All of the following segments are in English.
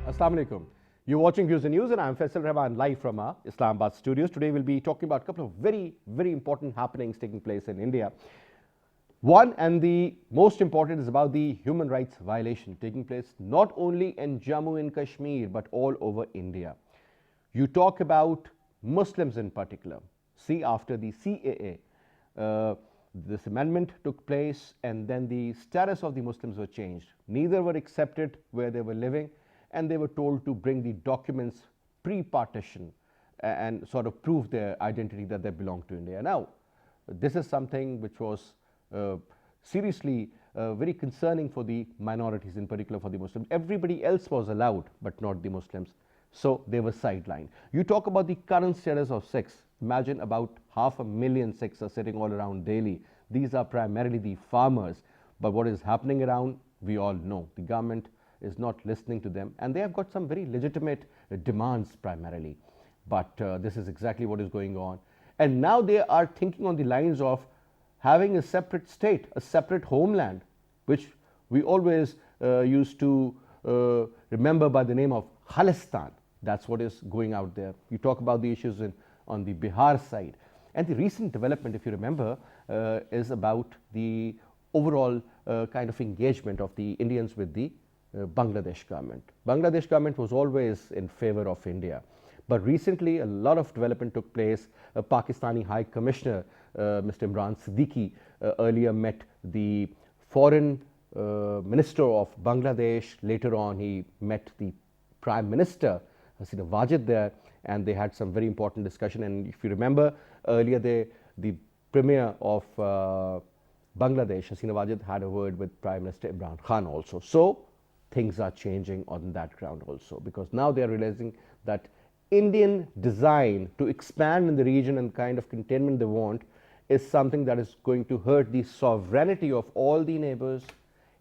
Assalamu alaikum. You're watching Views and News, and I'm Faisal Rahman live from our Islamabad studios. Today we'll be talking about a couple of very important happenings taking place in India. One, and the most important, is about the human rights violation taking place not only in Jammu and Kashmir but all over India. You talk about Muslims in particular. See, after the CAA, this amendment took place, and then the status of the Muslims were changed. Neither were accepted where they were living, and they were told to bring the documents pre-partition and sort of prove their identity that they belong to India. Now, this is something which was seriously very concerning for the minorities, in particular for the Muslims. Everybody else was allowed, but not the Muslims. So they were sidelined. You talk about the current status of Sikhs. Imagine about 500,000 Sikhs are sitting all around Delhi. These are primarily the farmers. But what is happening around, we all know. The government is not listening to them, and they have got some very legitimate demands primarily. But this is exactly what is going on. And now they are thinking on the lines of having a separate state, a separate homeland, which we always used to remember by the name of Khalistan. That's what is going out there. You talk about the issues on the Bihar side. And the recent development, if you remember, is about the overall kind of engagement of the Indians with the Bangladesh government. Bangladesh government was always in favor of India. But recently, a lot of development took place. A Pakistani High Commissioner, Mr. Imran Siddiqui, earlier met the Foreign Minister of Bangladesh. Later on, he met the Prime Minister, Hasina Wajid, there, and they had some very important discussion. And if you remember, earlier the Premier of Bangladesh, Hasina Wajid, had a word with Prime Minister Imran Khan also. So things are changing on that ground also, because now they are realizing that Indian design to expand in the region and kind of containment they want is something that is going to hurt the sovereignty of all the neighbors.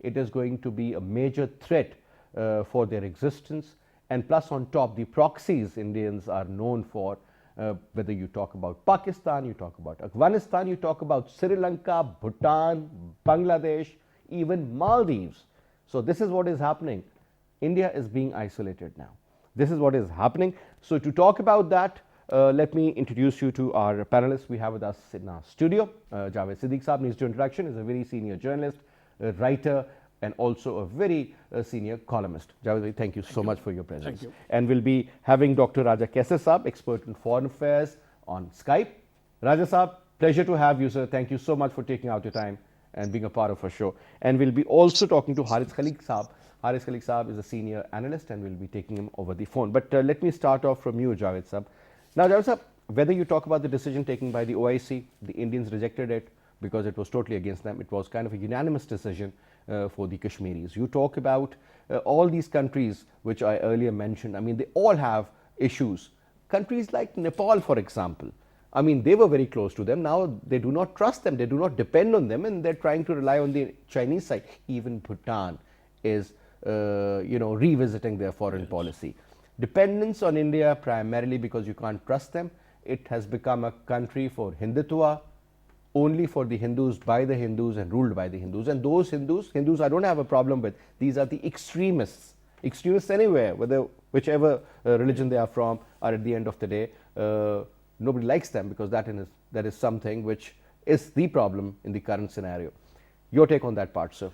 It is going to be a major threat for their existence. And plus, on top, the proxies Indians are known for, whether you talk about Pakistan, you talk about Afghanistan, you talk about Sri Lanka, Bhutan, Bangladesh, even Maldives. So this is what is happening. India is being isolated now. This is what is happening. So to talk about that, let me introduce you to our panelists we have with us in our studio. Javed Siddique Saab needs to introduction, is a very senior journalist, a writer, and also a very senior columnist. Javed, thank you so much for your presence. Thank you. And we'll be having Dr. Raja Kaisar Saab, expert in foreign affairs, on Skype. Raja Saab, pleasure to have you, sir. Thank you so much for taking out your time and being a part of our show. And we'll be also talking to Harith Khaliq Saab. Harith Khaliq Saab is a senior analyst, and we'll be taking him over the phone. But let me start off from you, Javed Saab. Now, Javed Saab, whether you talk about the decision taken by the OIC, the Indians rejected it because it was totally against them. It was kind of a unanimous decision for the Kashmiris. You talk about all these countries which I earlier mentioned. I mean, they all have issues. Countries like Nepal, for example. I mean, they were very close to them. Now they do not trust them. They do not depend on them, and they're trying to rely on the Chinese side. Even Bhutan is revisiting their foreign policy. Dependence on India primarily because you can't trust them. It has become a country for Hindutva, only for the Hindus, by the Hindus, and ruled by the Hindus. And those Hindus I don't have a problem with. These are the extremists. Extremists anywhere, whichever religion they are from, are at the end of the day, nobody likes them, because that is something which is the problem in the current scenario. Your take on that part, sir?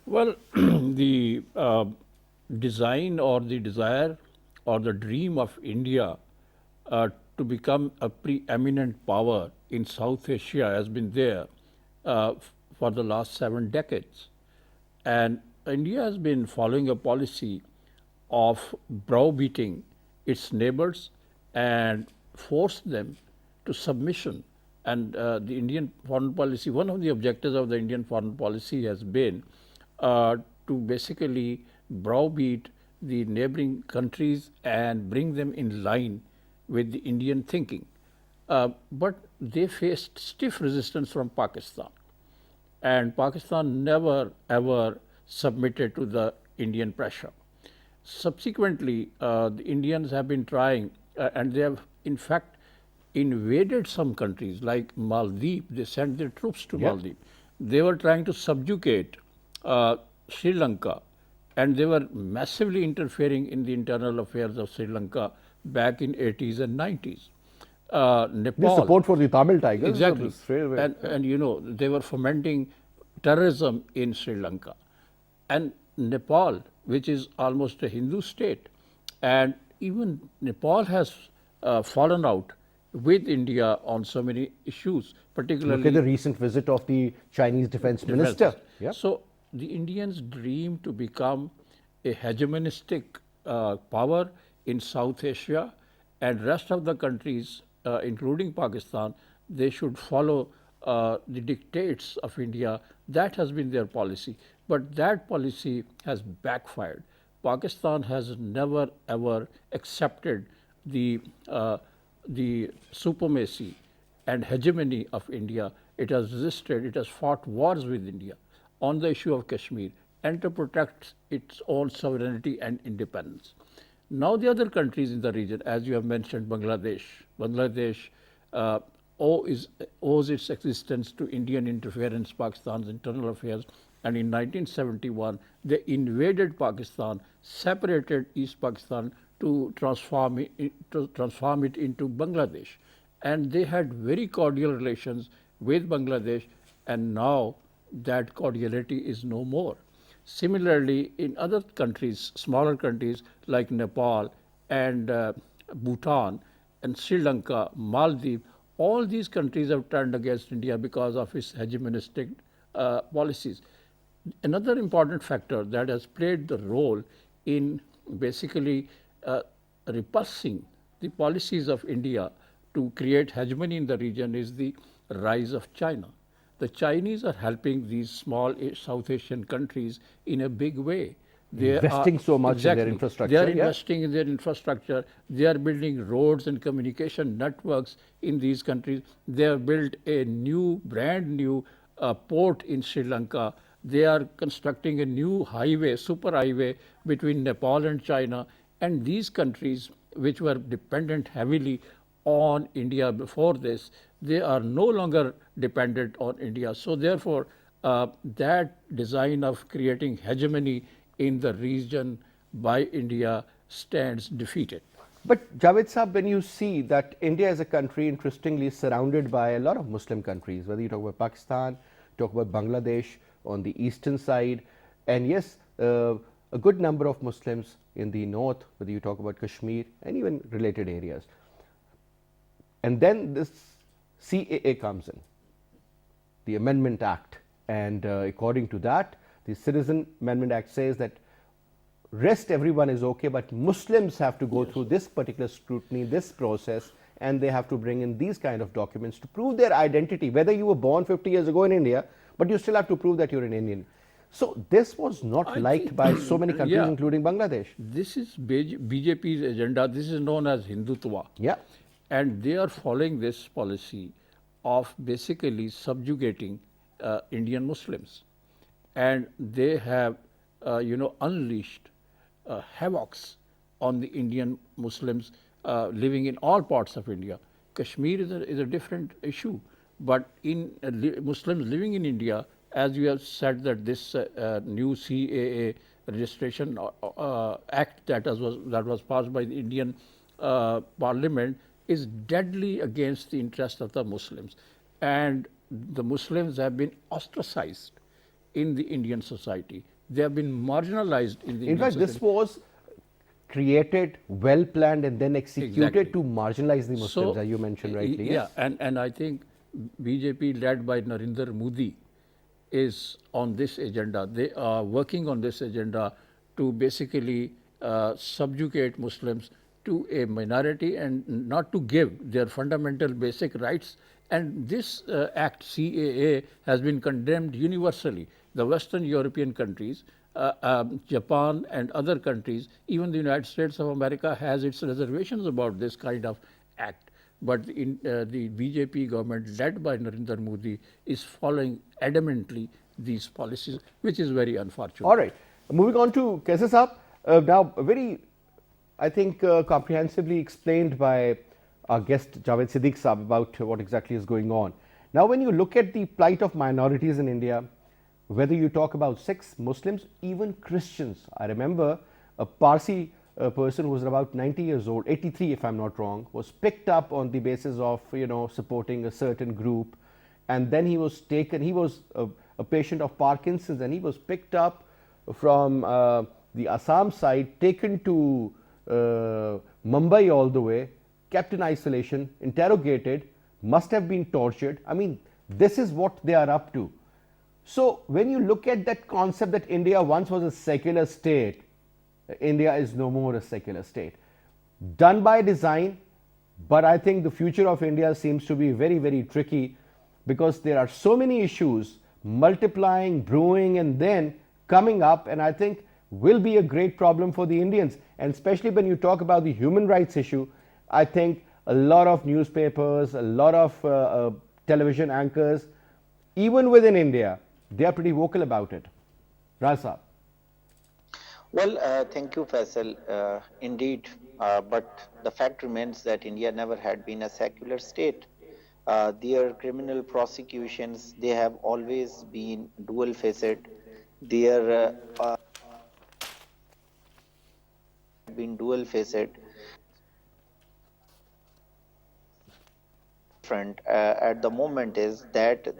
Well, the design or the desire or the dream of India to become a preeminent power in South Asia has been there for the last 7 decades. And India has been following a policy of browbeating its neighbors and force them to submission. And the Indian foreign policy, one of the objectives of the Indian foreign policy has been to basically browbeat the neighboring countries and bring them in line with the Indian thinking. But they faced stiff resistance from Pakistan. And Pakistan never ever submitted to the Indian pressure. Subsequently, the Indians have been trying, and they have in fact invaded some countries like Maldives. They sent their troops to Maldives. They were trying to subjugate Sri Lanka, and they were massively interfering in the internal affairs of Sri Lanka back in 80s and 90s. This Nepal, support for the Tamil Tigers. exactly, Straight away. and you know they were fomenting terrorism in Sri Lanka, and Nepal, which is almost a Hindu state, and even Nepal has fallen out with India on so many issues, particularly Look at the recent visit of the Chinese defense minister. Yeah. so the Indians dream to become a hegemonistic power in South Asia, and rest of the countries, including Pakistan, they should follow the dictates of India. That has been their policy, but that policy has backfired. Pakistan has never ever accepted the supremacy and hegemony of India. It has resisted, it has fought wars with India on the issue of Kashmir and to protect its own sovereignty and independence. Now, the other countries in the region, as you have mentioned, Bangladesh owes its existence to Indian interference in Pakistan's internal affairs. And in 1971, they invaded Pakistan, separated East Pakistan to transform it into Bangladesh. And they had very cordial relations with Bangladesh, and now that cordiality is no more. Similarly, in other countries, smaller countries like Nepal and Bhutan and Sri Lanka, Maldives, all these countries have turned against India because of its hegemonistic policies. Another important factor that has played the role in basically repulsing the policies of India to create hegemony in the region is the rise of China. The Chinese are helping these small South Asian countries in a big way. They Investing so much in their infrastructure, They are yeah. investing in their infrastructure. They are building roads and communication networks in these countries. They have built a brand new port in Sri Lanka. They are constructing a new highway, super highway between Nepal and China. And these countries, which were dependent heavily on India before this, they are no longer dependent on India. So therefore, that design of creating hegemony in the region by India stands defeated. But Javed Saab, when you see that India as a country, interestingly, is surrounded by a lot of Muslim countries, whether you talk about Pakistan, talk about Bangladesh on the eastern side, and yes, a good number of Muslims in the north, whether you talk about Kashmir and even related areas. And then this CAA comes in, the Amendment Act, and according to that, the Citizen Amendment Act says that rest everyone is okay, but Muslims have to go through this particular scrutiny, this process, and they have to bring in these kind of documents to prove their identity, whether you were born 50 years ago in India, but you still have to prove that you're an Indian. So this was not liked by so many countries, Yeah. including Bangladesh. This is BJP's agenda. This is known as Hindutva. Yeah. And they are following this policy of basically subjugating Indian Muslims. And they have, unleashed havocs on the Indian Muslims living in all parts of India. Kashmir is a different issue, but in Muslims living in India, as you have said, that this new CAA registration act that was passed by the Indian Parliament is deadly against the interest of the Muslims, and the Muslims have been ostracized in the Indian society. They have been marginalized in the In Indian fact, society. this was created, well planned, and then executed Exactly. to marginalize the Muslims, as you mentioned rightly. Yeah, Yes. and I think BJP led by Narendra Modi is on this agenda. They are working on this agenda to basically subjugate Muslims to a minority and not to give their fundamental basic rights. And this act, CAA, has been condemned universally. The Western European countries, Japan and other countries, even the United States of America has its reservations about this kind of act. But the BJP government led by Narendra Modi is following adamantly these policies, which is very unfortunate. All right. Moving on to Kaisa Saab. Now, very, I think, comprehensively explained by our guest Javed Siddique Saab about what exactly is going on. Now, when you look at the plight of minorities in India, whether you talk about Sikhs, Muslims, even Christians. I remember a Parsi person who was about 90 years old, 83 if I'm not wrong, was picked up on the basis of supporting a certain group, and then he was taken. He was a patient of Parkinson's, and he was picked up from the Assam side, taken to Mumbai all the way, kept in isolation, interrogated, must have been tortured. I mean, this is what they are up to. So when you look at that concept that India once was a secular state, India is no more a secular state. Done by design, but I think the future of India seems to be very, very tricky because there are so many issues multiplying, brewing, and then coming up, and I think will be a great problem for the Indians. And especially when you talk about the human rights issue, I think a lot of newspapers, a lot of television anchors, even within India, they are pretty vocal about it. Rasa. Well, thank you, Faisal. Indeed, but the fact remains that India never had been a secular state. Their criminal prosecutions, they have always been dual-faced. Their been dual-faced. Front at the moment is that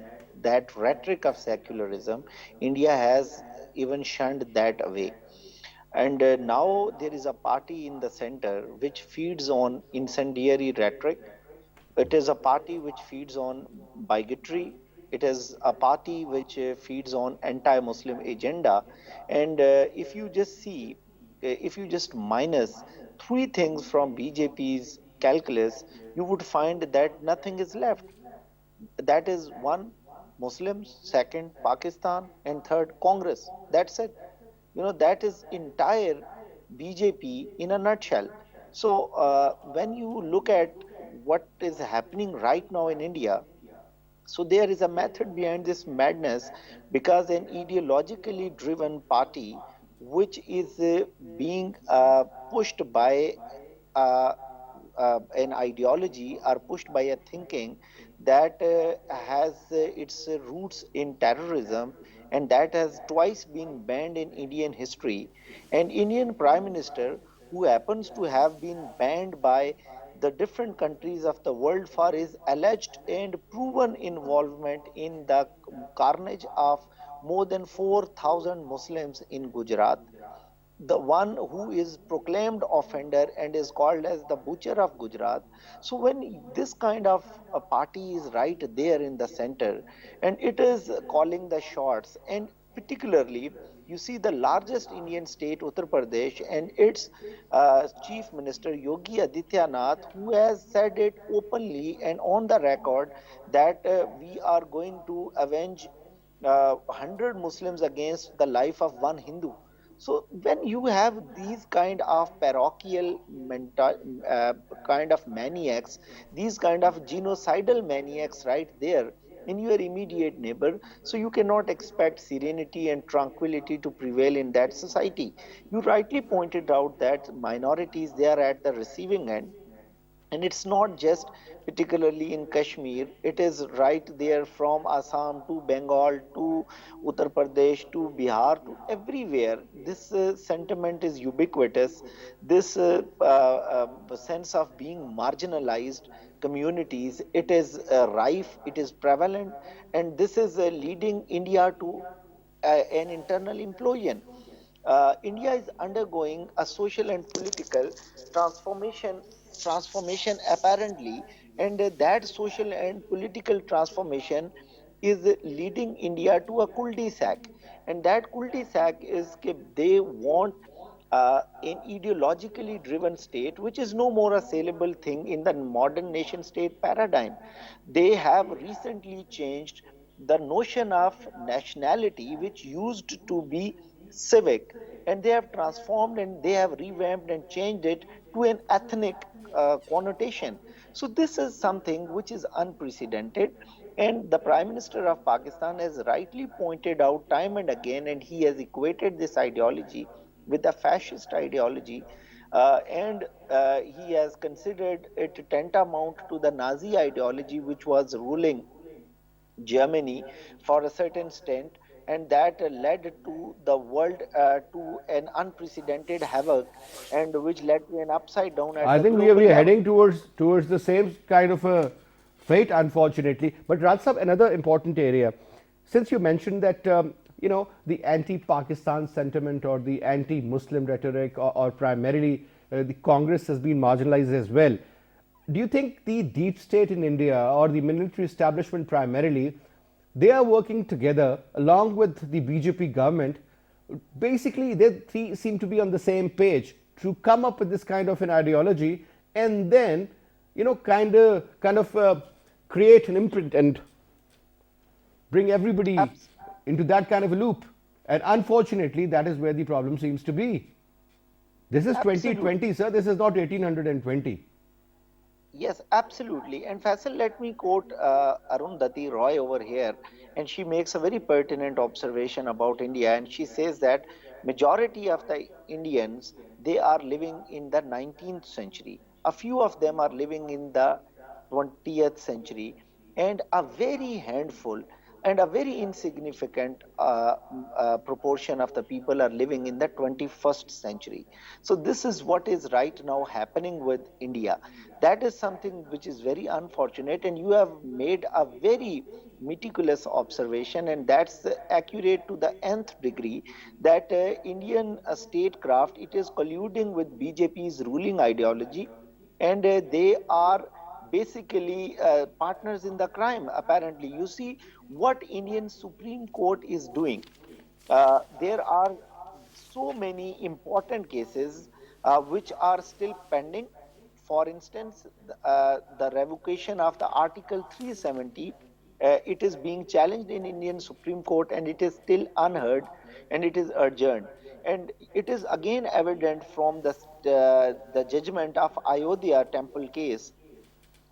that rhetoric of secularism, India has even shunned that away. And now there is a party in the center which feeds on incendiary rhetoric. It is a party which feeds on bigotry. It is a party which feeds on anti-Muslim agenda. And if you just see, if you just minus three things from BJP's calculus, you would find that nothing is left. That is one, Muslims, second, Pakistan, and third, Congress. That's it. That is entire BJP in a nutshell. So when you look at what is happening right now in India, so there is a method behind this madness, because an ideologically driven party which is being pushed by uh, an ideology or pushed by a thinking that has its roots in terrorism, and that has twice been banned in Indian history. An Indian Prime Minister who happens to have been banned by the different countries of the world for his alleged and proven involvement in the carnage of more than 4,000 Muslims in Gujarat, the one who is proclaimed offender and is called as the butcher of Gujarat. So when this kind of a party is right there in the center and it is calling the shots, and particularly you see the largest Indian state, Uttar Pradesh, and its chief minister Yogi Adityanath, who has said it openly and on the record that we are going to avenge 100 Muslims against the life of one Hindu. So when you have these kind of parochial kind of maniacs, these kind of genocidal maniacs right there in your immediate neighbor, so you cannot expect serenity and tranquility to prevail in that society. You rightly pointed out that minorities, they are at the receiving end, and it's not just particularly in Kashmir, it is right there from Assam to Bengal to Uttar Pradesh to Bihar to everywhere. This sentiment is ubiquitous. This sense of being marginalized communities, it is rife, it is prevalent, and this is leading India to an internal implosion. India is undergoing a social and political transformation apparently, and that social and political transformation is leading India to a cul-de-sac, and that cul-de-sac is they want an ideologically driven state, which is no more a saleable thing in the modern nation state paradigm. They have recently changed the notion of nationality, which used to be civic, and they have transformed and they have revamped and changed it to an ethnic connotation. So this is something which is unprecedented, and the Prime Minister of Pakistan has rightly pointed out time and again, and he has equated this ideology with the fascist ideology, and he has considered it tantamount to the Nazi ideology which was ruling Germany for a certain stint. and that led to the world to an unprecedented havoc, and which led to an upside down at I the think global we are level. heading towards the same kind of a fate, unfortunately. But Raj Sahab, another important area, since you mentioned that the anti-Pakistan sentiment or the anti-Muslim rhetoric, or primarily the Congress has been marginalized as well. Do you think the deep state in India or the military establishment primarily, they are working together along with the BJP government? Basically, they three seem to be on the same page to come up with this kind of an ideology, and then kind of create an imprint and bring everybody Abs- into that kind of a loop. And unfortunately, that is where the problem seems to be. This is Absolutely. 2020, sir. This is not 1820. Yes, absolutely. And Faisal, let me quote Arundhati Roy over here, and she makes a very pertinent observation about India, and she says that majority of the Indians, they are living in the 19th century. A few of them are living in the 20th century, and a very handful and a very insignificant proportion of the people are living in the 21st century. So this is what is right now happening with India. That is something which is very unfortunate, and you have made a very meticulous observation, and that's accurate to the nth degree, that Indian statecraft, it is colluding with BJP's ruling ideology, and they are basically partners in the crime. Apparently, you see what Indian Supreme Court is doing. There are so many important cases which are still pending. For instance, the revocation of the Article 370, it is being challenged in Indian Supreme Court, and it is still unheard, and it is adjourned. And it is again evident from the judgment of Ayodhya temple case.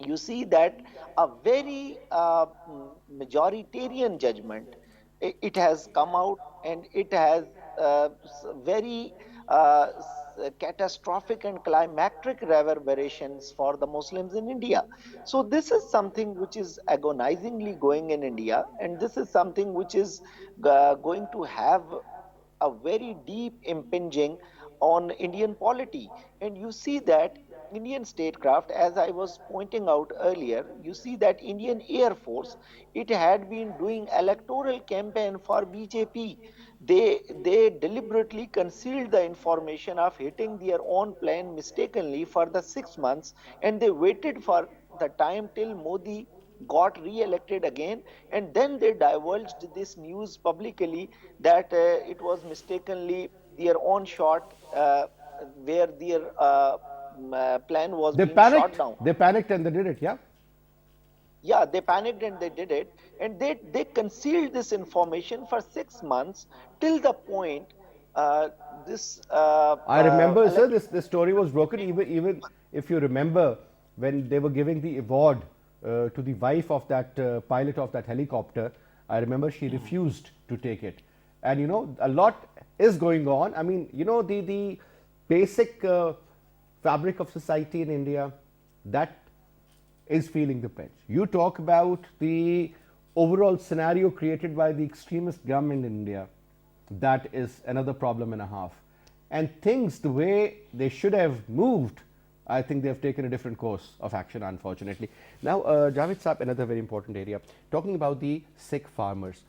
You see that a very majoritarian judgment, it has come out, and it has very catastrophic and climactic reverberations for the Muslims in India. So this is something which is agonizingly going in India, and this is something which is going to have a very deep impinging on Indian polity. And you see that Indian statecraft, as I was pointing out earlier, you see that Indian Air Force, it had been doing electoral campaign for BJP. They deliberately concealed the information of hitting their own plane mistakenly for the 6 months, and they waited for the time till Modi got re-elected again, and then they divulged this news publicly, that it was mistakenly their own shot, where their plan was They being shot panicked. down. They panicked and they did it. Yeah. Yeah, they panicked and they did it, and they concealed this information for 6 months, till the point uh, this I remember, sir, electoral. this story was broken. Even if you remember, when they were giving the award to the wife of that pilot of that helicopter, I remember she refused to take it. And a lot is going on. I mean, the basic fabric of society in India, that is feeling the pinch. You talk about the overall scenario created by the extremist government in India. That is another problem and a half. And things, the way they should have moved, I think they have taken a different course of action, unfortunately. Now, Javed Saab, another very important area, talking about the Sikh farmers.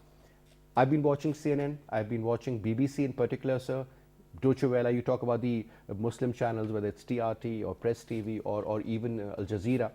I've been watching CNN, I've been watching BBC in particular, sir. Deutsche Welle, you talk about the Muslim channels, whether it's TRT or Press TV or even Al Jazeera,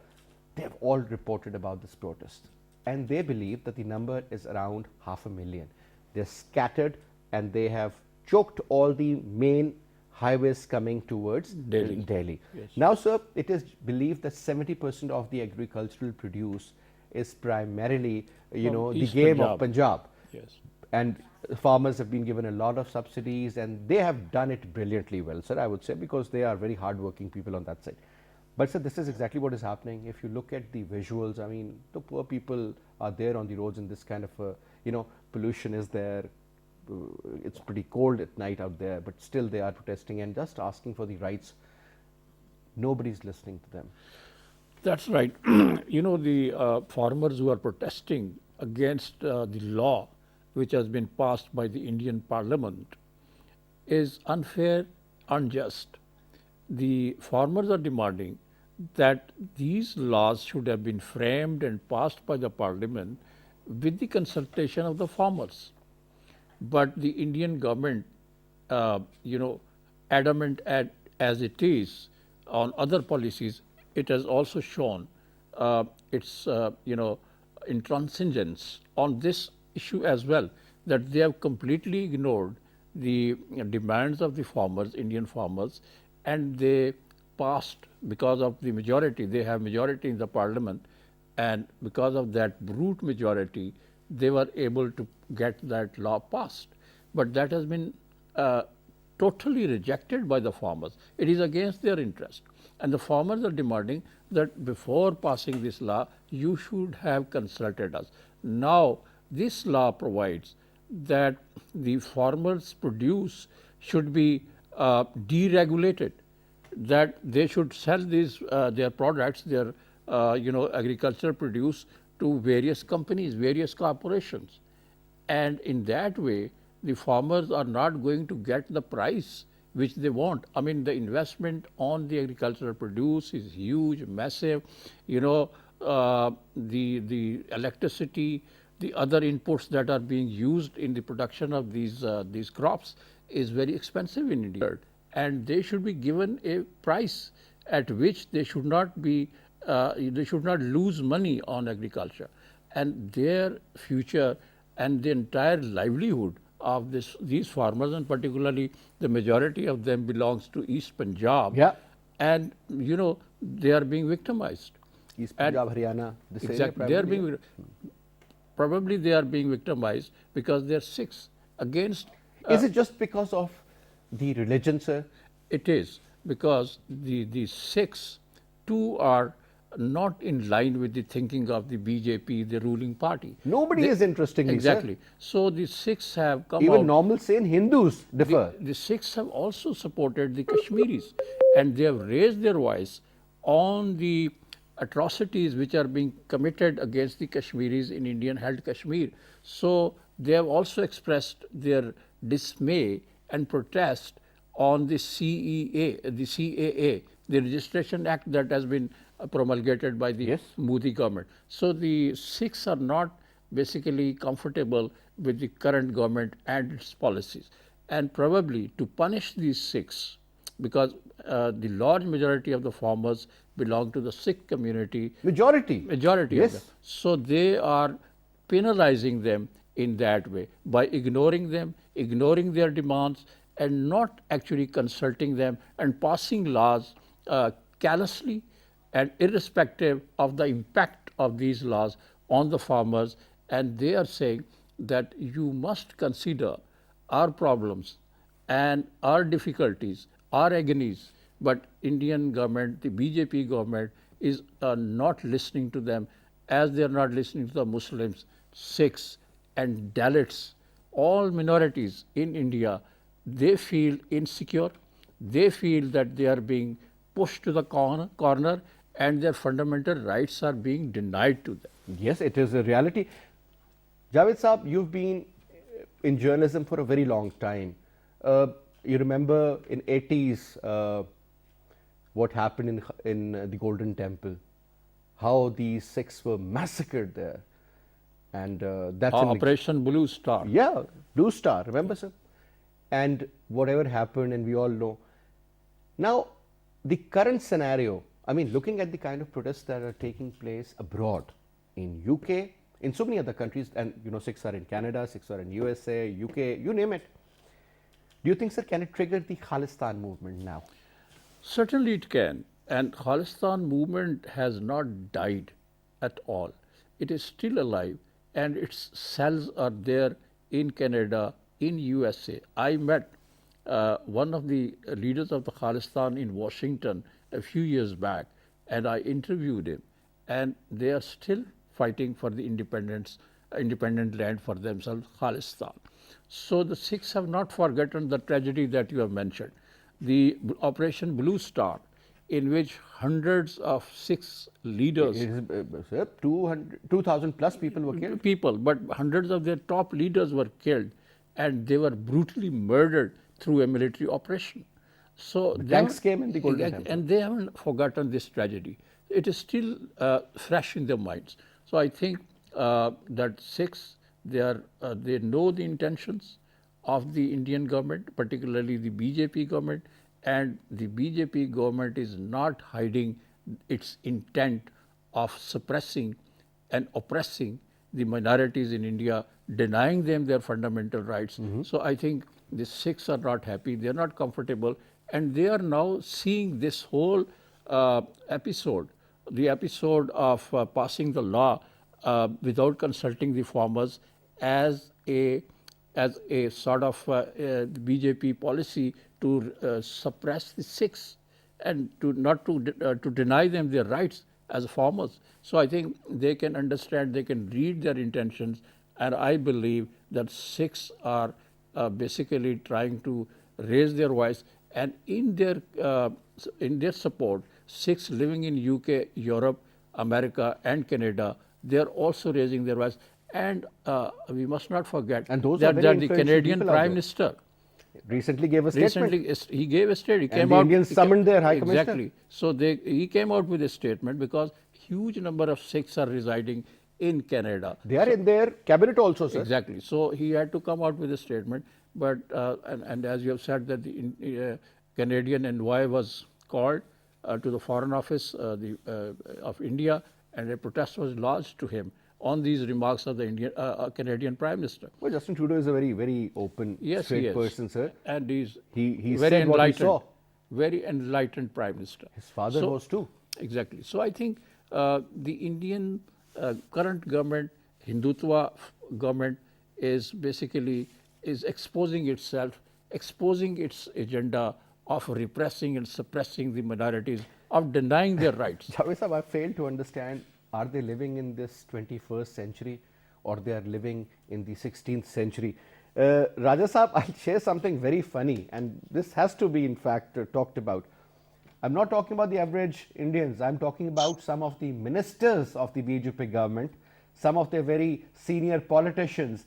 they have all reported about this protest. And they believe that the number is around 500,000. They're scattered and they have choked all the main highways coming towards Delhi. Delhi. Yes. Now, sir, it is believed that 70% of the agricultural produce is primarily, From the East game of Punjab. Punjab. Yes. And farmers have been given a lot of subsidies, and they have done it brilliantly well, sir, I would say, because they are very hardworking people on that side. But sir, this is exactly what is happening. If you look at the visuals, I mean, the poor people are there on the roads, and this kind of pollution is there. It's pretty cold at night out there, but still they are protesting and just asking for the rights. Nobody's listening to them. That's right. The farmers who are protesting against the law, which has been passed by the Indian Parliament, is unfair, unjust. The farmers are demanding that these laws should have been framed and passed by the Parliament with the consultation of the farmers. But the Indian government, you know, adamant as it is on other policies, it has also shown its, you know, intransigence on this issue as well, that they have completely ignored the demands of the farmers, Indian farmers, and they passed because of the majority. They have majority in the parliament, and because of that brute majority, they were able to get that law passed. But that has been totally rejected by the farmers. It is against their interest. And the farmers are demanding that before passing this law, you should have consulted us. Now, this law provides that the farmers' produce should be deregulated, that they should sell these their products, their you know, agricultural produce to various companies, various corporations, and in that way the farmers are not going to get the price which they want. I mean, the investment on the agricultural produce is huge, massive. You know, the electricity, the other inputs that are being used in the production of these crops is very expensive in India, and they should be given a price at which they should not be they should not lose money on agriculture, and their future and the entire livelihood of these farmers, and particularly the majority of them belongs to East Punjab. Yeah. And you know, they are being victimized. East And- Punjab, Haryana, this area Exactly. They are primarily, being probably they are being victimized because they are Sikhs against. Is it just because of the religion, sir? It is because the Sikhs too are not in line with the thinking of the BJP, the ruling party. Nobody is, interestingly, sir. Exactly. So the Sikhs have come Even out. normal sane Hindus differ. The Sikhs have also supported the Kashmiris, and they have raised their voice on the atrocities which are being committed against the Kashmiris in Indian held Kashmir. So they have also expressed their dismay and protest on the CAA, the Registration Act that has been promulgated by the Yes. Modi government. So the Sikhs are not basically comfortable with the current government and its policies. And probably to punish these Sikhs, because the large majority of the farmers belong to the Sikh community, Majority. majority of Yes. them. So they are penalizing them in that way by ignoring them, ignoring their demands, and not actually consulting them and passing laws callously and irrespective of the impact of these laws on the farmers. And they are saying that you must consider our problems and our difficulties, our agonies, but Indian government, the BJP government is not listening to them, as they are not listening to the Muslims, Sikhs and Dalits, all minorities in India. They feel insecure, they feel that they are being pushed to the corner and their fundamental rights are being denied to them. Yes, it is a reality. Javed Saab, you've been in journalism for a very long time. You remember in 80s what happened in the Golden Temple, how the Sikhs were massacred there, and that's an Operation Blue Star. yeah, Blue Star. Remember, sir? And whatever happened, and we all know. Now, the current scenario. I mean, looking at the kind of protests that are taking place abroad, in UK, in so many other countries, and you know, Sikhs are in Canada, Sikhs are in USA, UK, you name it. Do you think, sir, can it trigger the Khalistan movement now? Certainly it can. And Khalistan movement has not died at all. It is still alive, and its cells are there in Canada, in USA. I met one of the leaders of the Khalistan in Washington a few years back, and I interviewed him. And they are still fighting for the independent land for themselves, Khalistan. So the Sikhs have not forgotten the tragedy that you have mentioned. The Operation Blue Star in which hundreds of Sikhs It leaders, is, sir, 2,000 plus people were killed. people, but hundreds of their top leaders were killed, and they were brutally murdered through a military operation. So The they tanks haven't- came in the Golden Temple. and they haven't forgotten this tragedy. It is still fresh in their minds. So I think that Sikhs, they know the intentions of the Indian government, particularly the BJP government, and the BJP government is not hiding its intent of suppressing and oppressing the minorities in India, denying them their fundamental rights. So I think the Sikhs are not happy, they are not comfortable, and they are now seeing this whole episode, the episode of passing the law without consulting the farmers, as a sort of BJP policy to suppress the Sikhs and to not to deny them their rights as farmers. So I think they can understand, they can read their intentions, and I believe that Sikhs are basically trying to raise their voice, and in their support, Sikhs living in UK, Europe, America, and Canada, they are also raising their voice. And we must not forget And those are that, very the influential Canadian people out Prime there. Minister Recently gave a statement. recently he gave a statement. He And came the out. Indians he came- summoned their High Commissioner. Exactly. So he came out with a statement because huge number of Sikhs are residing in Canada. They are in their cabinet also, sir. Exactly. So he had to come out with a statement. But and as you have said that the Canadian envoy was called to the Foreign Office of India, and a protest was lodged to him on these remarks of the Canadian Prime Minister. Well, Justin Trudeau is a very, very open, Yes, straight he is. person, sir. And he's He very said what he enlightened, saw. very enlightened Prime Minister. His father was too. Exactly. So I think the Indian current government, Hindutva government, is basically exposing itself, exposing its agenda of repressing and suppressing the minorities, of denying their rights. Javed Sahab, I fail to understand, are they living in this 21st century or they are living in the 16th century? Raja Sahab, I'll share something very funny, and this has to be in fact talked about. I'm not talking about the average Indians, I'm talking about some of the ministers of the BJP government, some of their very senior politicians.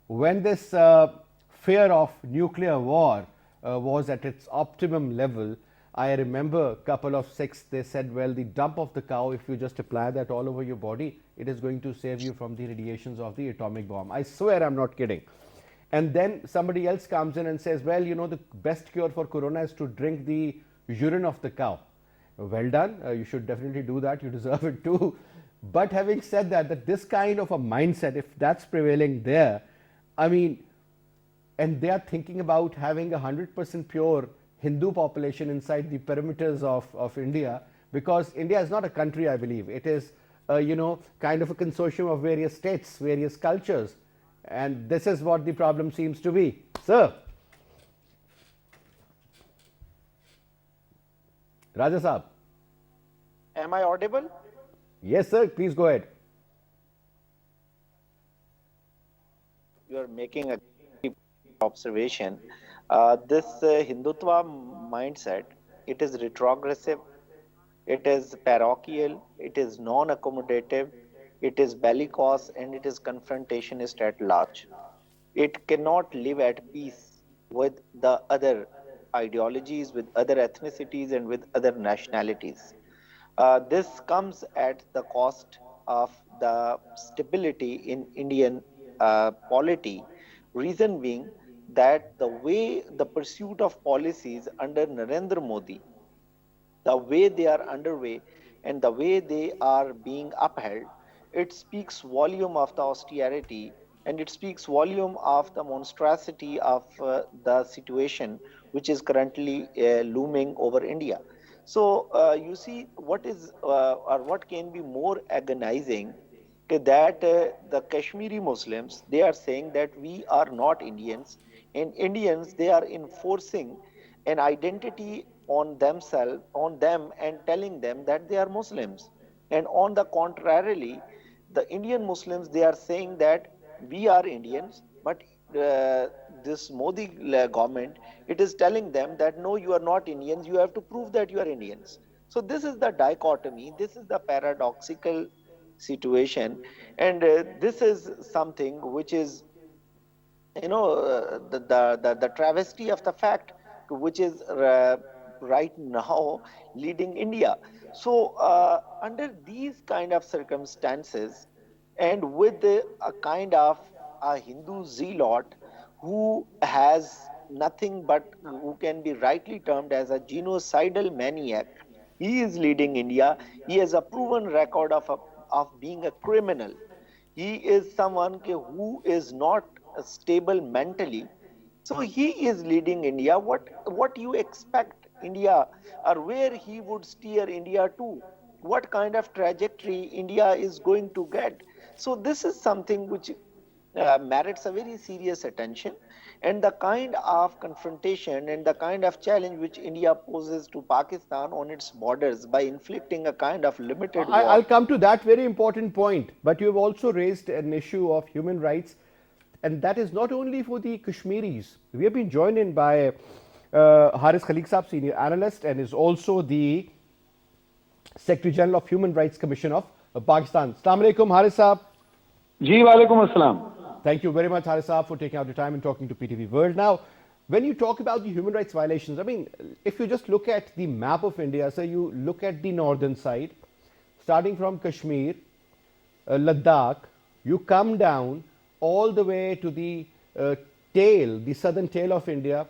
When this fear of nuclear war was at its optimum level, I remember a couple of Sikhs, they said, well, the dump of the cow, if you just apply that all over your body, it is going to save you from the radiations of the atomic bomb. I swear I'm not kidding. And then somebody else comes in and says, well, you know, the best cure for corona is to drink the urine of the cow. Well done, you should definitely do that, you deserve it too. But having said that, that this kind of a mindset, if that's prevailing there, I mean, and they are thinking about having 100% pure Hindu population inside the perimeters of India, because India is not a country, I believe. It is, you know, kind of a consortium of various states, various cultures. And this is what the problem seems to be. Sir. Raja Saab. Am I audible? Yes, sir. Please go ahead. You are making a observation. This Hindutva mindset, it is retrogressive, it is parochial, it is non-accommodative, it is bellicose, and it is confrontationist at large. It cannot live at peace with the other ideologies, with other ethnicities, and with other nationalities. This comes at the cost of the stability in Indian polity. Reason being that the way the pursuit of policies under Narendra Modi, the way they are underway and the way they are being upheld, it speaks volume of the austerity, and it speaks volume of the monstrosity of the situation which is currently looming over India. So you see what is or what can be more agonizing, that the Kashmiri Muslims, they are saying that we are not Indians, and Indians, they are enforcing an identity on themselves, on them, and telling them that they are Muslims. And on the contrarily, the Indian Muslims, they are saying that we are Indians, but this Modi government, it is telling them that no, you are not Indians, you have to prove that you are Indians. So this is the dichotomy, this is the paradoxical situation, and this is something which is, the travesty of the fact, which is right now leading India. So under these kind of circumstances, and with a kind of a Hindu zealot who has nothing but, who can be rightly termed as a genocidal maniac, he is leading India. He has a proven record of being a criminal. He is someone who is not stable mentally. So he is leading India. What you expect India, or where he would steer India to, what kind of trajectory India is going to get? So this is something which merits a very serious attention, and the kind of confrontation and the kind of challenge which India poses to Pakistan on its borders by inflicting a kind of limited I'll war. come to that very important point, but you have also raised an issue of human rights, and that is not only for the Kashmiris. We have been joined in by Haris Khaliq Saab, senior analyst, and is also the Secretary General of Human Rights Commission of Pakistan. Assalamu alaikum, Haris Saab. जी वालेकुम अस्सलाम. Thank you very much, Haris Saab, for taking out the time and talking to PTV World. Now, when you talk about the human rights violations, I mean, if you just look at the map of India, so you look at the northern side, starting from Kashmir, Ladakh, you come down all the way to the tail, the southern tail of India.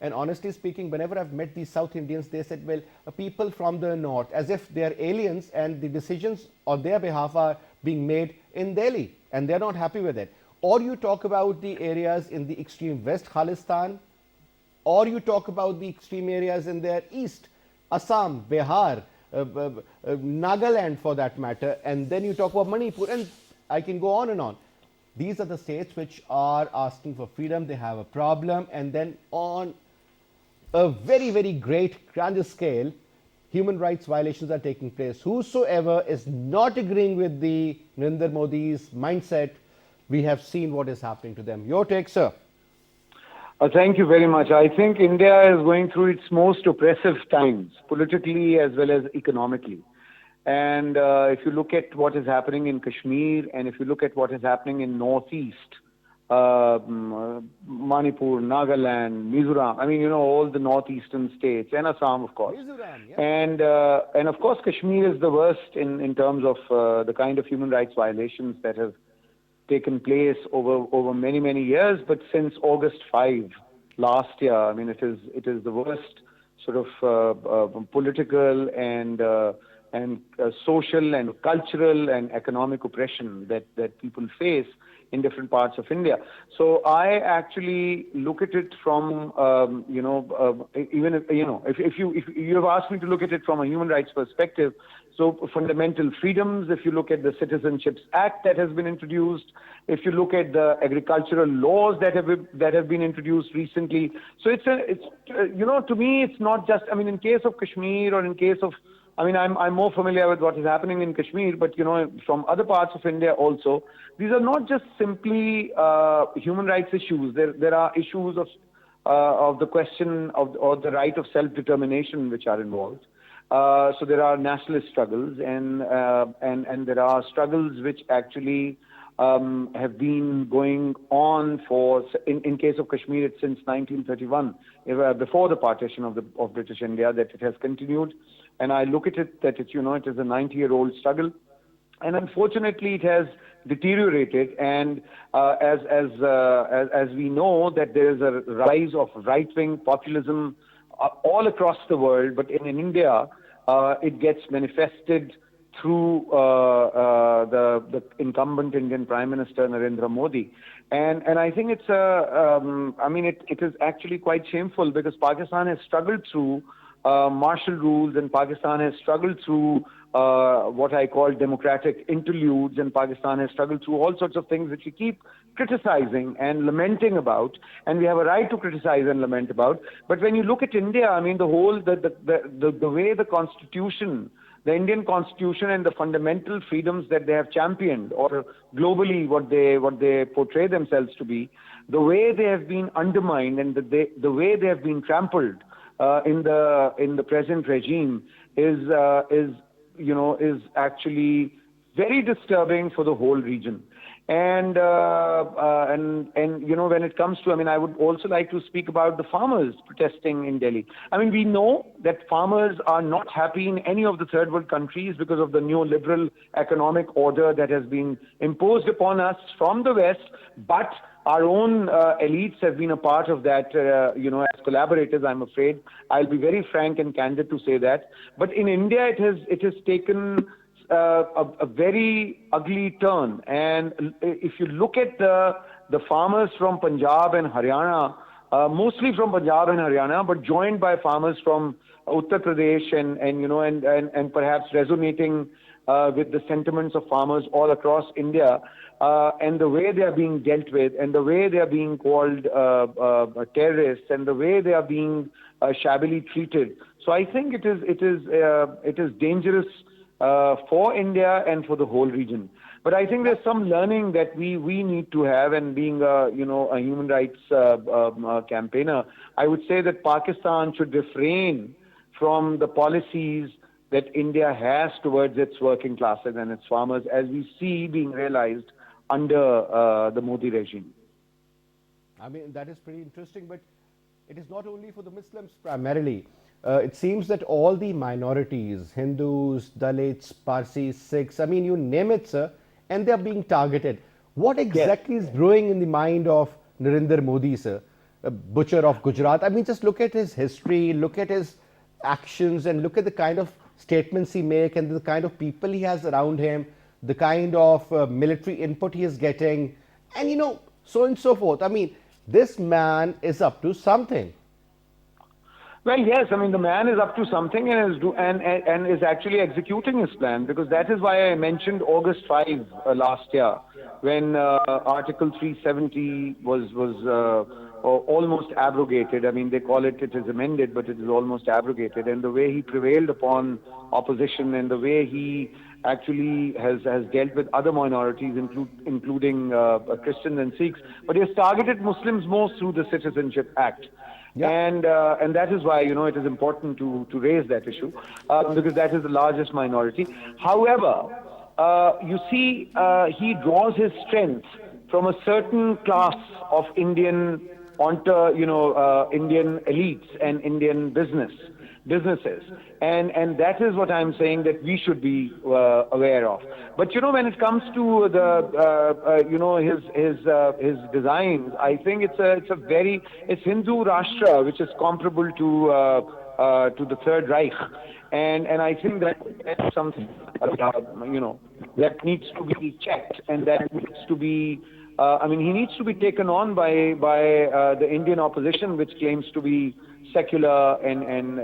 And honestly speaking, whenever I've met these South Indians, they said, well, people from the north, as if they're aliens and the decisions on their behalf are being made in Delhi and they're not happy with it. Or you talk about the areas in the extreme west, Khalistan, or you talk about the extreme areas in their east, Assam, Bihar, Nagaland for that matter, and then you talk about Manipur, and I can go on and on. These are the states which are asking for freedom, they have a problem, and then on a very, very great grander scale, human rights violations are taking place. Whosoever is not agreeing with the Narendra Modi's mindset, we have seen what is happening to them. Your take, sir? Thank you very much. I think India is going through its most oppressive times, politically as well as economically. And if you look at what is happening in Kashmir, and if you look at what is happening in Northeast, Manipur, Nagaland, Mizoram, I mean, all the northeastern states, and Assam, of course. Mizoram, yeah. And of course, Kashmir is the worst in terms of the kind of human rights violations that have taken place over many years. But since August 5 last year, I mean, it is the worst sort of political and social and cultural and economic oppression that people face in different parts of India. So I actually look at it from, even if you have asked me to look at it from a human rights perspective, so fundamental freedoms, if you look at the Citizenships Act that has been introduced, if you look at the agricultural laws that have been introduced recently, so it's to me, it's not just, I mean, in case of Kashmir or in case of, I mean, I'm more familiar with what is happening in Kashmir, but from other parts of India also, these are not just simply human rights issues. There are issues of the question of the right of self-determination which are involved. So there are nationalist struggles, and there are struggles which actually have been going on in case of Kashmir, it's since 1931, before the partition of British India, that it has continued. And I look at it that it is a 90-year-old struggle, and unfortunately it has deteriorated. And as we know that there is a rise of right-wing populism all across the world, but in India it gets manifested through the incumbent Indian Prime Minister Narendra Modi. And I think it's it is actually quite shameful, because Pakistan has struggled through martial rules, and Pakistan has struggled through what I call democratic interludes, and Pakistan has struggled through all sorts of things which we keep criticizing and lamenting about, and we have a right to criticize and lament about. But when you look at India, I mean, the way the Constitution, the Indian Constitution, and the fundamental freedoms that they have championed, or globally what they portray themselves to be, the way they have been undermined and the way they have been trampled in the present regime is actually very disturbing for the whole region. And when it comes to, I mean, I would also like to speak about the farmers protesting in Delhi. I mean, we know that farmers are not happy in any of the third world countries because of the neoliberal economic order that has been imposed upon us from the West, but our own elites have been a part of that, as collaborators, I'm afraid. I'll be very frank and candid to say that. But in India, it has taken a very ugly turn. And if you look at the farmers from Punjab and Haryana, mostly from Punjab and Haryana, but joined by farmers from Uttar Pradesh and perhaps resonating with the sentiments of farmers all across India, and the way they are being dealt with, and the way they are being called terrorists, and the way they are being shabbily treated. So I think it is dangerous for India and for the whole region. But I think there's some learning that we need to have, and being a human rights campaigner, I would say that Pakistan should refrain from the policies that India has towards its working classes and its farmers, as we see being realized under the Modi regime. I mean, that is pretty interesting, but it is not only for the Muslims primarily. It seems that all the minorities, Hindus, Dalits, Parsis, Sikhs, I mean, you name it, sir, and they are being targeted. What exactly is brewing in the mind of Narendra Modi, sir, a butcher of Gujarat? I mean, just look at his history, look at his actions, and look at the kind of statements he makes and the kind of people he has around him, the kind of military input he is getting, and so on and so forth. I mean, this man is up to something. Well, yes, I mean, the man is up to something and is actually executing his plan, because that is why I mentioned August 5 last year, when Article 370 was almost abrogated. I mean, they call it is amended, but it is almost abrogated. And the way he prevailed upon opposition, and the way he actually has dealt with other minorities, including Christians and Sikhs, but he has targeted Muslims most through the Citizenship Act. Yeah. And that is why it is important to raise that issue, because that is the largest minority. However, you see, he draws his strength from a certain class of Indian Indian elites and Indian businesses, and that is what I'm saying that we should be aware of. But when it comes to his designs, I think it's Hindu Rashtra, which is comparable to the Third Reich, and I think that's something that needs to be checked, and that needs to be. He needs to be taken on by the Indian opposition, which claims to be secular and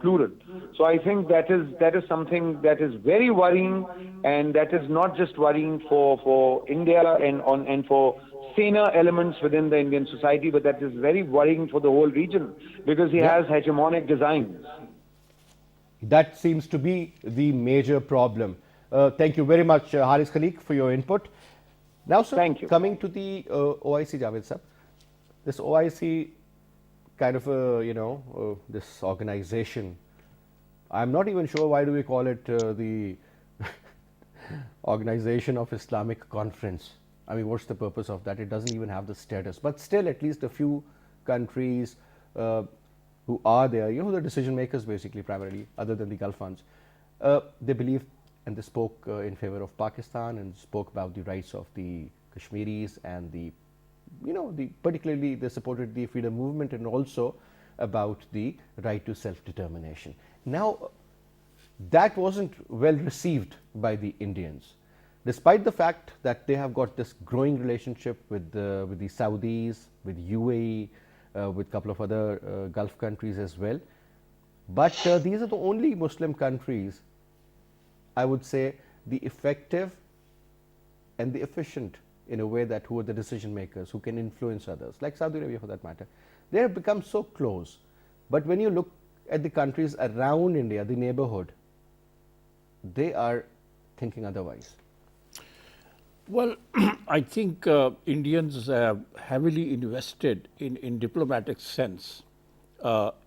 plural. So I think that is something that is very worrying, and that is not just worrying for India and for saner elements within the Indian society, but that is very worrying for the whole region, because he has hegemonic designs. That seems to be the major problem. Thank you very much, Haris Khaliq, for your input. Now, sir, Thank you. Coming to the OIC, Javed sir, this OIC kind of, this organization, I'm not even sure why do we call it the Organization of Islamic Conference. I mean, what's the purpose of that? It doesn't even have the status. But still, at least a few countries who are there, the decision makers basically primarily, other than the Gulf funds, they believe and they spoke in favor of Pakistan and spoke about the rights of the Kashmiris and particularly they supported the freedom movement and also about the right to self-determination. Now, that wasn't well received by the Indians, despite the fact that they have got this growing relationship with the Saudis, with UAE, with a couple of other Gulf countries as well. But these are the only Muslim countries, I would say, the effective and the efficient in a way that who are the decision makers, who can influence others, like Saudi Arabia for that matter. They have become so close. But when you look at the countries around India, the neighborhood, they are thinking otherwise. Well, I think Indians have heavily invested in diplomatic sense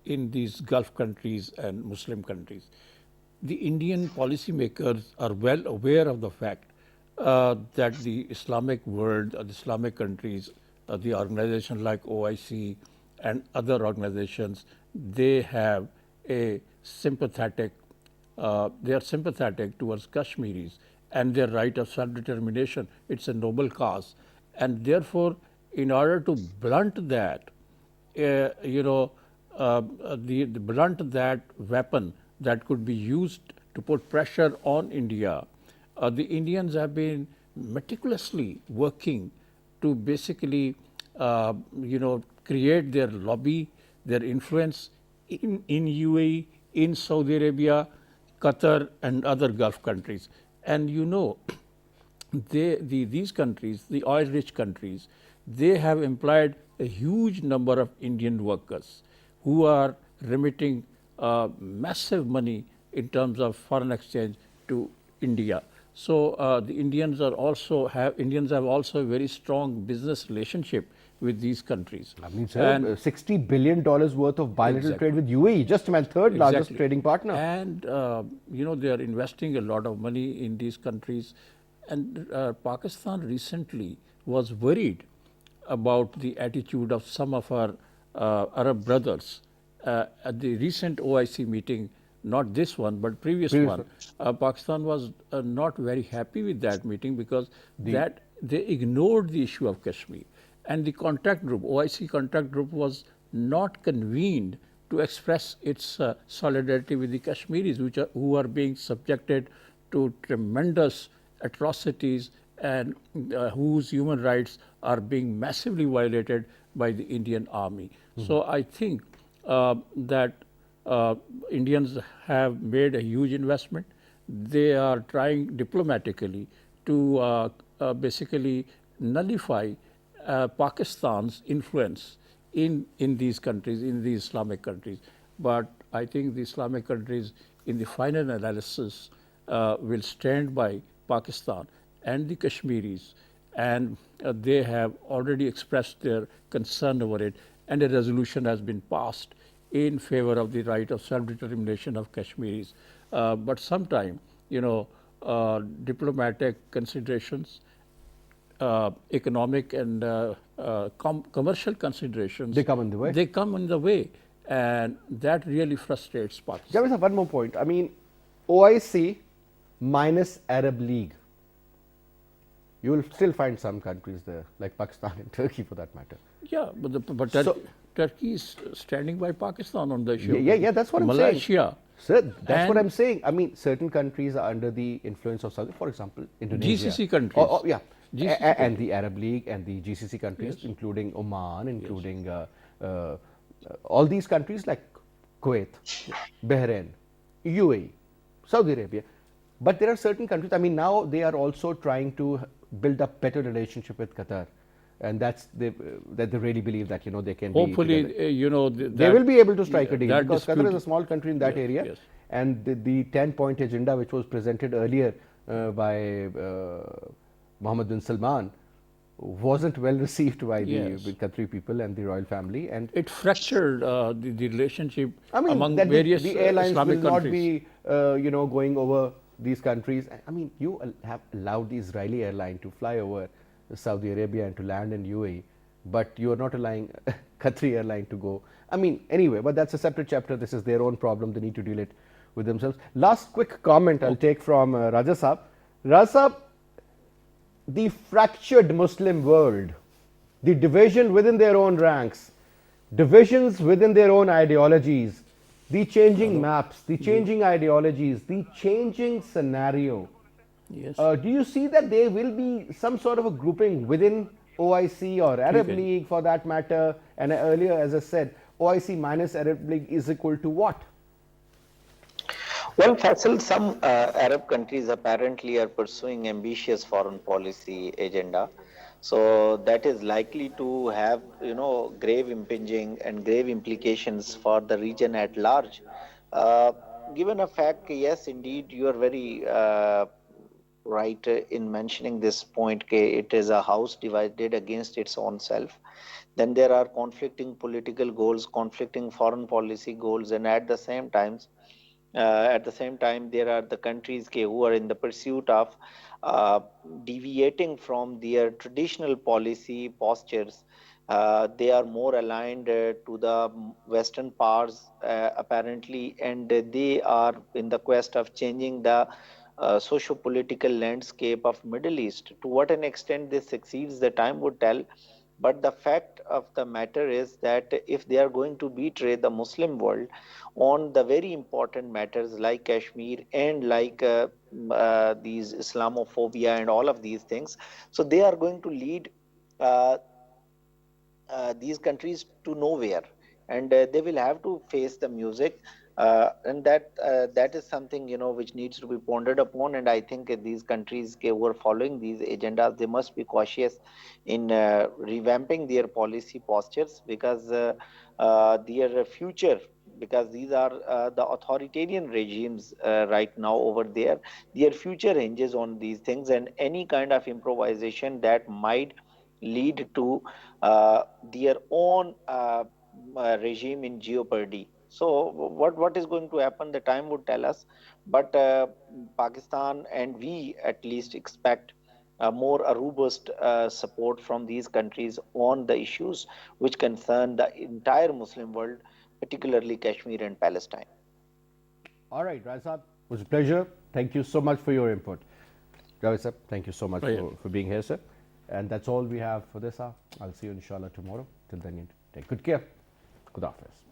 in these Gulf countries and Muslim countries. The Indian policymakers are well aware of the fact that the Islamic world, the Islamic countries, the organizations like OIC and other organizations, they have a sympathetic, they are sympathetic towards Kashmiris and their right of self-determination. It's a noble cause. And therefore, in order to blunt that, you know, the blunt that weapon that could be used to put pressure on India, the Indians have been meticulously working to basically, create their lobby, their influence in UAE, in Saudi Arabia, Qatar, and other Gulf countries. And these countries, the oil-rich countries, they have employed a huge number of Indian workers who are remitting massive money in terms of foreign exchange to India. So the Indians have also a very strong business relationship with these countries. I mean, sir, $60 billion worth of bilateral trade with UAE, just my third largest Exactly. trading partner. And they are investing a lot of money in these countries. And Pakistan recently was worried about the attitude of some of our Arab brothers. At the recent OIC meeting, not this one, but previous one, Pakistan was not very happy with that meeting because that they ignored the issue of Kashmir. And the contact group, OIC contact group, was not convened to express its solidarity with the Kashmiris, who are being subjected to tremendous atrocities and whose human rights are being massively violated by the Indian army. So I think that Indians have made a huge investment. They are trying diplomatically to basically nullify Pakistan's influence in these countries, in these Islamic countries. But I think the Islamic countries, in the final analysis, will stand by Pakistan and the Kashmiris, and they have already expressed their concern over it, and a resolution has been passed in favor of the right of self-determination of Kashmiris. But sometime, diplomatic considerations, economic and commercial considerations, They come in the way. They come in the way, and that really frustrates Pakistan. Javed sir, one more point. I mean, OIC minus Arab League. You will still find some countries there, like Pakistan and Turkey for that matter. Yeah, but So- Turkey is standing by Pakistan on the issue. Yeah, that's what I'm saying. Malaysia. Sir, that's what And- I'm saying. I mean, certain countries are under the influence of Saudi, for example, Indonesia. GCC countries. Yeah. GCC And the Arab League and the GCC countries, including Oman, including all these countries like Kuwait, Bahrain, UAE, Saudi Arabia. But there are certain countries, I mean, now they are also trying to build up better relationship with Qatar. And that they really believe that, they can be Hopefully, together. They that- will be able to strike a deal that because Qatar dispute- is a small country in that Yes, area, yes. and the 10-point agenda which was presented earlier by Mohammed bin Salman wasn't well received by Yes. the Qatari people and the royal family, and it fractured the relationship I mean among that various the airlines Islamic will countries. not be going over these countries. I mean, you have allowed the Israeli airline to fly over Saudi Arabia and to land in UAE, but you are not allowing Qatari airline to go. I mean, anyway, but that's a separate chapter. This is their own problem. They need to deal it with themselves. Last quick comment I'll take from Raja Saab. Raja Saab, the fractured Muslim world, the division within their own ranks, divisions within their own ideologies, the changing maps, the changing ideologies, the changing scenario. Yes. Do you see that there will be some sort of a grouping within OIC or Arab Okay. League for that matter? And earlier, as I said, OIC minus Arab League is equal to what? Well, Faisal, some Arab countries apparently are pursuing ambitious foreign policy agenda. So that is likely to have, grave impinging and grave implications for the region at large. Given a fact, yes, indeed, you are very right in mentioning this point. It is a house divided against its own self. Then there are conflicting political goals, conflicting foreign policy goals, and at the same time, there are the countries who are in the pursuit of uh, deviating from their traditional policy postures. They are more aligned to the Western powers, apparently, and they are in the quest of changing the socio-political landscape of Middle East. To what an extent this succeeds, the time would tell. But the fact of the matter is that if they are going to betray the Muslim world on the very important matters like Kashmir and like these Islamophobia and all of these things, so they are going to lead uh, these countries to nowhere, and they will have to face the music, and that is something, which needs to be pondered upon. And I think these countries who are following these agendas, they must be cautious in revamping their policy postures, because their future, because these are the authoritarian regimes right now over there, their future hinges on these things, and any kind of improvisation that might lead to their own regime in jeopardy. So, what is going to happen? The time would tell us. But Pakistan and we at least expect more a robust support from these countries on the issues which concern the entire Muslim world, particularly Kashmir and Palestine. All right, Raisa, it was a pleasure. Thank you so much for your input. Javed sir, thank you so much Pleasure. for being here, sir. And that's all we have for this hour. I'll see you inshallah tomorrow. Till then, you take good care. Khuda Hafiz.